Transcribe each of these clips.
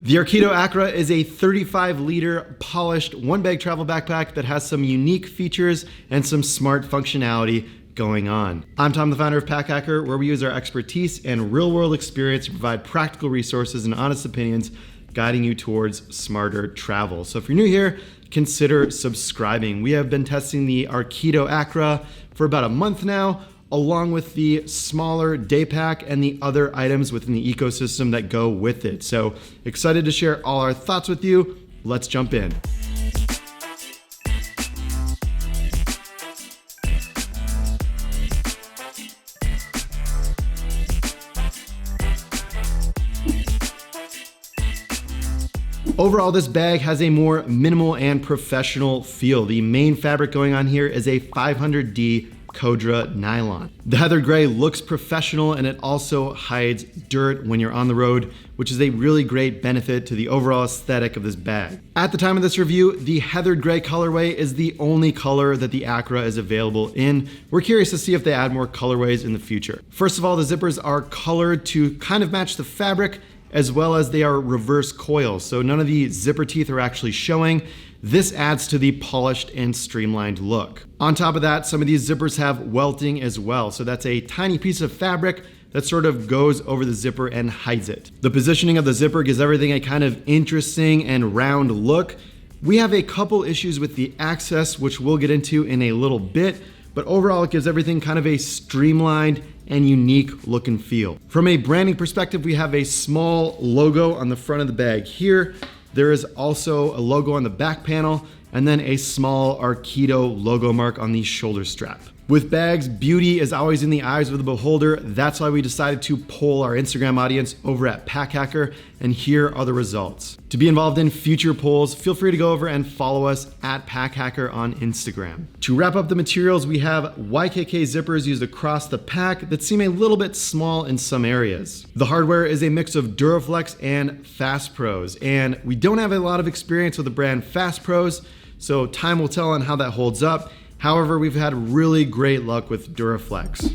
The Arcido Akra is a 35-liter polished one-bag travel backpack that has some unique features and some smart functionality going on. I'm Tom, the founder of Pack Hacker, where we use our expertise and real-world experience to provide practical resources and honest opinions, guiding you towards smarter travel. So if you're new here, consider subscribing. We have been testing the Arcido Akra for about a month now, along with the smaller day pack and the other items within the ecosystem that go with it. So excited to share all our thoughts with you. Let's jump in. Overall, this bag has a more minimal and professional feel. The main fabric going on here is a 500D Codra nylon. The heather gray looks professional, and it also hides dirt when you're on the road, which is a really great benefit to the overall aesthetic of this bag. At the time of this review, the heather gray colorway is the only color that the Akra is available in. We're curious to see if they add more colorways in the future. First of all, the zippers are colored to kind of match the fabric, as well as they are reverse coils, so none of the zipper teeth are actually showing. This adds to the polished and streamlined look. On top of that, some of these zippers have welting as well, so that's a tiny piece of fabric that sort of goes over the zipper and hides it. The positioning of the zipper gives everything a kind of interesting and round look. We have a couple issues with the access, which we'll get into in a little bit, but overall it gives everything kind of a streamlined and unique look and feel. From a branding perspective, we have a small logo on the front of the bag here. There is also a logo on the back panel, and then a small Arcido logo mark on the shoulder strap. With bags, beauty is always in the eyes of the beholder. That's why we decided to poll our Instagram audience over at Pack Hacker, and here are the results. To be involved in future polls, feel free to go over and follow us at Pack Hacker on Instagram. To wrap up the materials, we have YKK zippers used across the pack that seem a little bit small in some areas. The hardware is a mix of Duraflex and Fast Pros, and we don't have a lot of experience with the brand Fast Pros, so time will tell on how that holds up. However, we've had really great luck with Duraflex.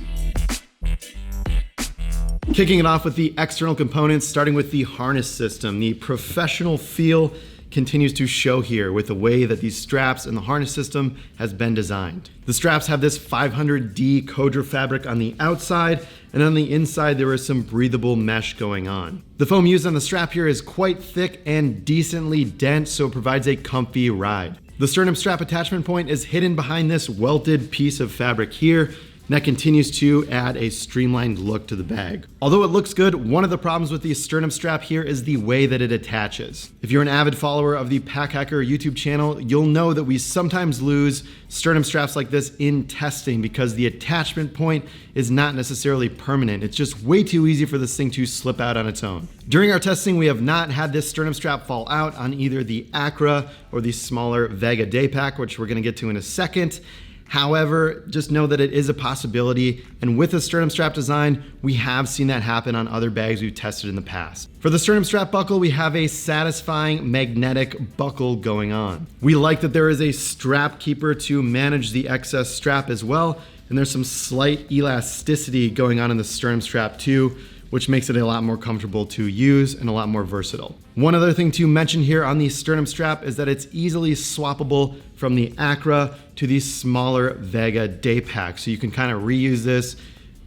Kicking it off with the external components, starting with the harness system. The professional feel continues to show here with the way that these straps and the harness system has been designed. The straps have this 500D Codra fabric on the outside, and on the inside there is some breathable mesh going on. The foam used on the strap here is quite thick and decently dense, so it provides a comfy ride. The sternum strap attachment point is hidden behind this welted piece of fabric here, and that continues to add a streamlined look to the bag. Although it looks good, one of the problems with the sternum strap here is the way that it attaches. If you're an avid follower of the Pack Hacker YouTube channel, you'll know that we sometimes lose sternum straps like this in testing because the attachment point is not necessarily permanent. It's just way too easy for this thing to slip out on its own. During our testing, we have not had this sternum strap fall out on either the Akra or the smaller Vega day pack, which we're gonna get to in a second. However, just know that it is a possibility, and with the sternum strap design, we have seen that happen on other bags we've tested in the past. For the sternum strap buckle, we have a satisfying magnetic buckle going on. We like that there is a strap keeper to manage the excess strap as well, and there's some slight elasticity going on in the sternum strap too, which makes it a lot more comfortable to use and a lot more versatile. One other thing to mention here on the sternum strap is that it's easily swappable from the Akra to the smaller Vega day pack. So you can kind of reuse this,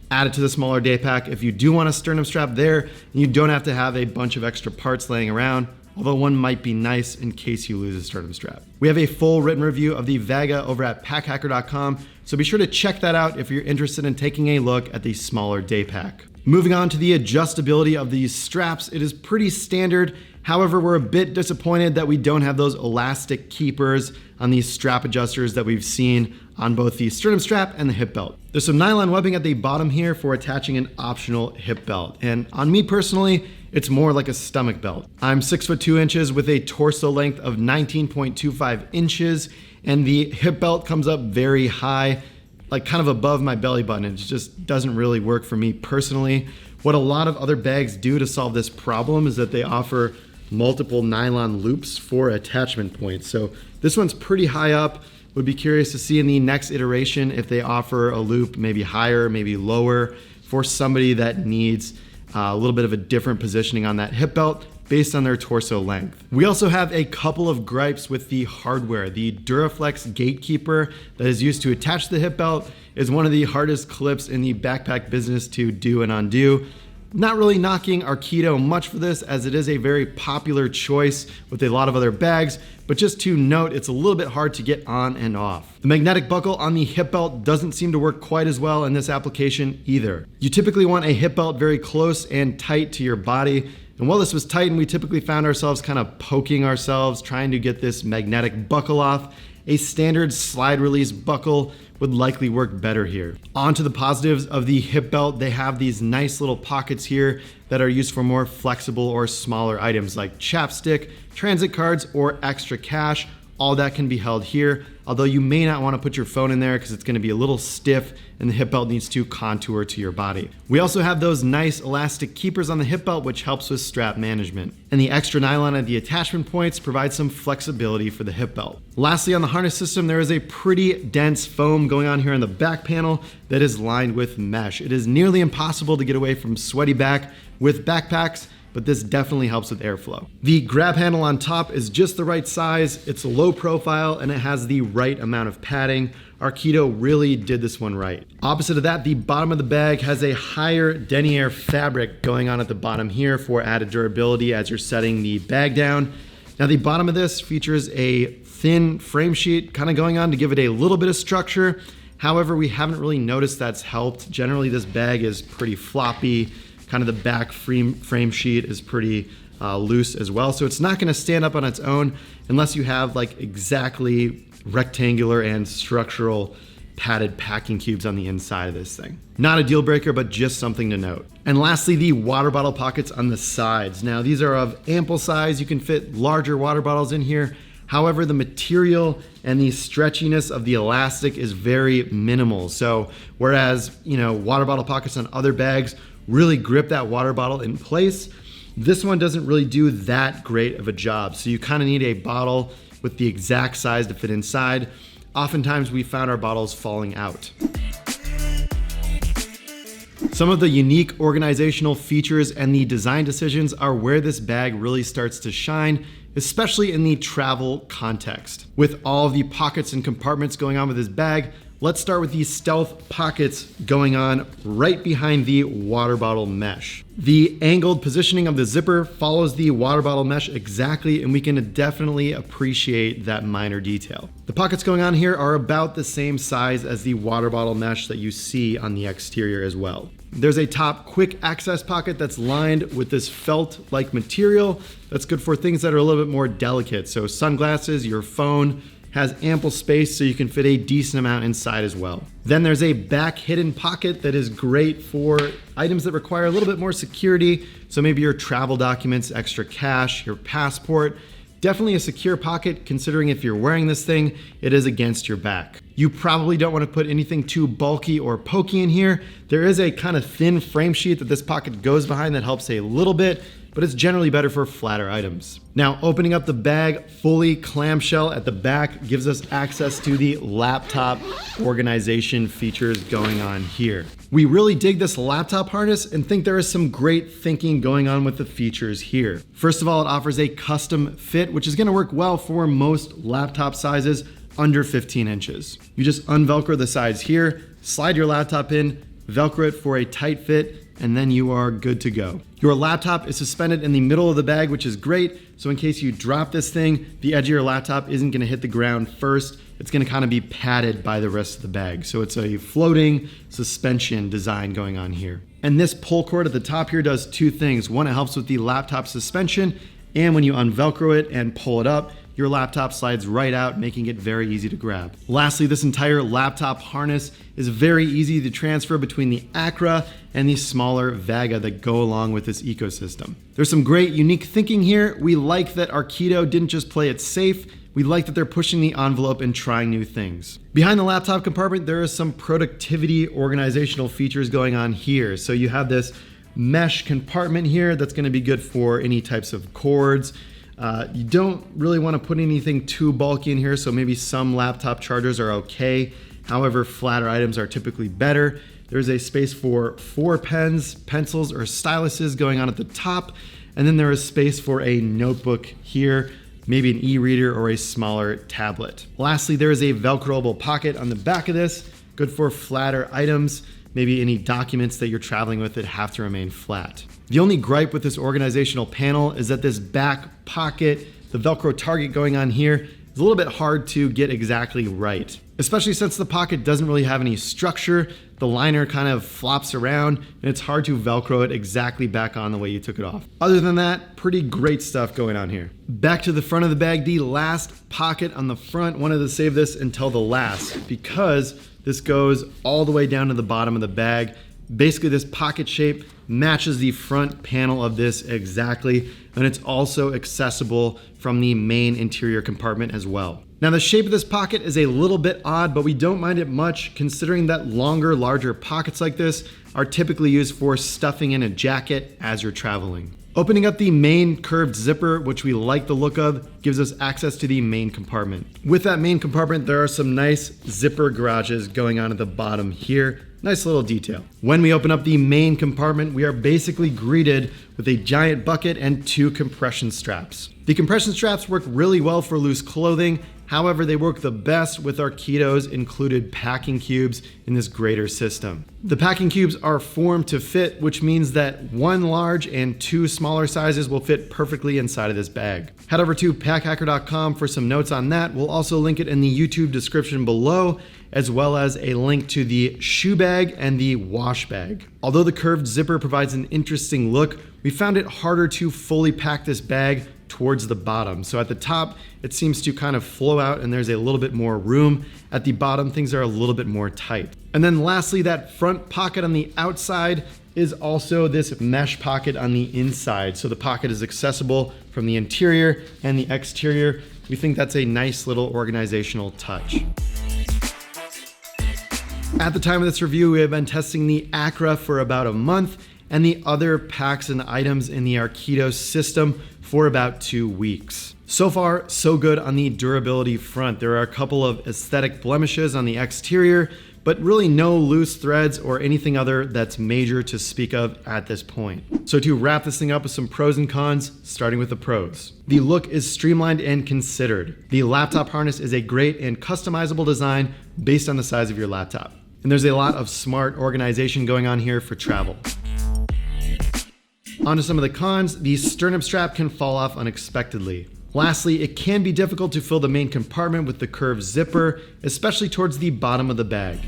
add it to the smaller day pack. If you do want a sternum strap there, you don't have to have a bunch of extra parts laying around, although one might be nice in case you lose a sternum strap. We have a full written review of the Vega over at packhacker.com, so be sure to check that out if you're interested in taking a look at the smaller day pack. Moving on to the adjustability of these straps, it is pretty standard. However, we're a bit disappointed that we don't have those elastic keepers on these strap adjusters that we've seen on both the sternum strap and the hip belt. There's some nylon webbing at the bottom here for attaching an optional hip belt. And on me personally, it's more like a stomach belt. I'm 6'2" with a torso length of 19.25 inches, and the hip belt comes up very high, like kind of above my belly button. It just doesn't really work for me personally. What a lot of other bags do to solve this problem is that they offer multiple nylon loops for attachment points. So this one's pretty high up. Would be curious to see in the next iteration if they offer a loop maybe higher, maybe lower for somebody that needs a little bit of a different positioning on that hip belt. based on their torso length. We also have a couple of gripes with the hardware. The Duraflex gatekeeper that is used to attach the hip belt is one of the hardest clips in the backpack business to do and undo. Not really knocking Arcido much for this, as it is a very popular choice with a lot of other bags, but just to note, it's a little bit hard to get on and off. The magnetic buckle on the hip belt doesn't seem to work quite as well in this application either. You typically want a hip belt very close and tight to your body, and while this was tight and we typically found ourselves kind of poking ourselves trying to get this magnetic buckle off, a standard slide release buckle would likely work better here. On to the positives of the hip belt, they have these nice little pockets here that are used for more flexible or smaller items like chapstick, transit cards, or extra cash. All that can be held here, although you may not want to put your phone in there because it's going to be a little stiff and the hip belt needs to contour to your body. We also have those nice elastic keepers on the hip belt, which helps with strap management. And the extra nylon at the attachment points provides some flexibility for the hip belt. Lastly, on the harness system, there is a pretty dense foam going on here on the back panel that is lined with mesh. It is nearly impossible to get away from sweaty back with backpacks, but this definitely helps with airflow. The grab handle on top is just the right size, it's low profile, and it has the right amount of padding. Arcido really did this one right. Opposite of that, the bottom of the bag has a higher denier fabric going on at the bottom here for added durability as you're setting the bag down. Now the bottom of this features a thin frame sheet kind of going on to give it a little bit of structure. However, we haven't really noticed that's helped. Generally, this bag is pretty floppy. Kind of the back frame sheet is pretty loose as well. So it's not gonna stand up on its own unless you have like exactly rectangular and structural padded packing cubes on the inside of this thing. Not a deal breaker, but just something to note. And lastly, the water bottle pockets on the sides. Now these are of ample size. You can fit larger water bottles in here. However, the material and the stretchiness of the elastic is very minimal. So whereas, water bottle pockets on other bags really grip that water bottle in place, this one doesn't really do that great of a job. So you kind of need a bottle with the exact size to fit inside. Oftentimes we found our bottles falling out. Some of the unique organizational features and the design decisions are where this bag really starts to shine, especially in the travel context. With all of the pockets and compartments going on with this bag, let's start with these stealth pockets going on right behind the water bottle mesh. The angled positioning of the zipper follows the water bottle mesh exactly, and we can definitely appreciate that minor detail. The pockets going on here are about the same size as the water bottle mesh that you see on the exterior as well. There's a top quick access pocket that's lined with this felt-like material that's good for things that are a little bit more delicate. So sunglasses, your phone, has ample space so you can fit a decent amount inside as well. Then there's a back hidden pocket that is great for items that require a little bit more security. So maybe your travel documents, extra cash, your passport. Definitely a secure pocket considering if you're wearing this thing, it is against your back. You probably don't want to put anything too bulky or pokey in here. There is a kind of thin frame sheet that this pocket goes behind that helps a little bit, but it's generally better for flatter items. Now, opening up the bag fully clamshell at the back gives us access to the laptop organization features going on here. We really dig this laptop harness and think there is some great thinking going on with the features here. First of all, it offers a custom fit, which is gonna work well for most laptop sizes under 15 inches. You just unvelcro the sides here, slide your laptop in, Velcro it for a tight fit, and then you are good to go. Your laptop is suspended in the middle of the bag, which is great. So in case you drop this thing, the edge of your laptop isn't gonna hit the ground first. It's gonna kind of be padded by the rest of the bag. So it's a floating suspension design going on here. And this pull cord at the top here does two things. One, it helps with the laptop suspension, and when you unvelcro it and pull it up, your laptop slides right out, making it very easy to grab. Lastly, this entire laptop harness is very easy to transfer between the Akra and the smaller Vaga that go along with this ecosystem. There's some great unique thinking here. We like that Arcido didn't just play it safe, we like that they're pushing the envelope and trying new things. Behind the laptop compartment, there is some productivity organizational features going on here. So you have this mesh compartment here that's gonna be good for any types of cords. You don't really want to put anything too bulky in here, so maybe some laptop chargers are okay. However, flatter items are typically better. There's a space for 4 pens, pencils, or styluses going on at the top. and then there is space for a notebook here, maybe an e-reader or a smaller tablet. Lastly, there is a Velcroable pocket on the back of this, good for flatter items, maybe any documents that you're traveling with that have to remain flat. The only gripe with this organizational panel is that this back pocket, the Velcro target going on here, is a little bit hard to get exactly right, especially since the pocket doesn't really have any structure. The liner kind of flops around and it's hard to Velcro it exactly back on the way you took it off. Other than that, pretty great stuff going on here. Back to the front of the bag, the last pocket on the front. Wanted to save this until the last because this goes all the way down to the bottom of the bag. Basically, this pocket shape matches the front panel of this exactly, and it's also accessible from the main interior compartment as well. Now, the shape of this pocket is a little bit odd, but we don't mind it much considering that longer, larger pockets like this are typically used for stuffing in a jacket as you're traveling. Opening up the main curved zipper, which we like the look of, gives us access to the main compartment. With that main compartment, there are some nice zipper garages going on at the bottom here. Nice little detail. When we open up the main compartment, we are basically greeted with a giant bucket and 2 compression straps. The compression straps work really well for loose clothing. However, they work the best with Arcido's included packing cubes in this greater system. The packing cubes are formed to fit, which means that 1 large and 2 smaller sizes will fit perfectly inside of this bag. Head over to packhacker.com for some notes on that. We'll also link it in the YouTube description below, as well as a link to the shoe bag and the wash bag. Although the curved zipper provides an interesting look, we found it harder to fully pack this bag towards the bottom. So at the top, it seems to kind of flow out and there's a little bit more room. At the bottom, things are a little bit more tight. And then lastly, that front pocket on the outside is also this mesh pocket on the inside. So the pocket is accessible from the interior and the exterior. We think that's a nice little organizational touch. At the time of this review, we have been testing the Akra for about a month and the other packs and items in the Arcido system for about 2 weeks. So far, so good on the durability front. There are a couple of aesthetic blemishes on the exterior, but really no loose threads or anything other that's major to speak of at this point. So to wrap this thing up with some pros and cons, starting with the pros. The look is streamlined and considered. The laptop harness is a great and customizable design based on the size of your laptop. And there's a lot of smart organization going on here for travel. On to some of the cons, the sternum strap can fall off unexpectedly. Lastly, it can be difficult to fill the main compartment with the curved zipper, especially towards the bottom of the bag.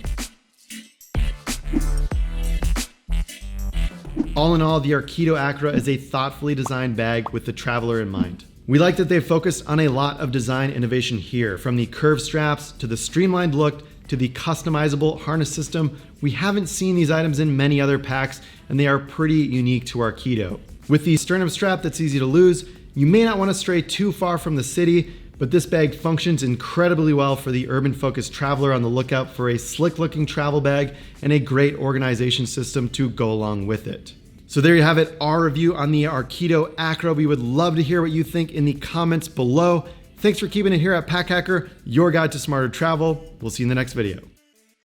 All in all, the Arcido Akra is a thoughtfully designed bag with the traveler in mind. We like that they've focused on a lot of design innovation here, from the curved straps to the streamlined look to the customizable harness system. We haven't seen these items in many other packs, and they are pretty unique to Arcido. With the sternum strap that's easy to lose, you may not want to stray too far from the city, but this bag functions incredibly well for the urban-focused traveler on the lookout for a slick-looking travel bag and a great organization system to go along with it. So there you have it, our review on the Arcido Akra. We would love to hear what you think in the comments below. Thanks for keeping it here at Pack Hacker, your guide to smarter travel. We'll see you in the next video.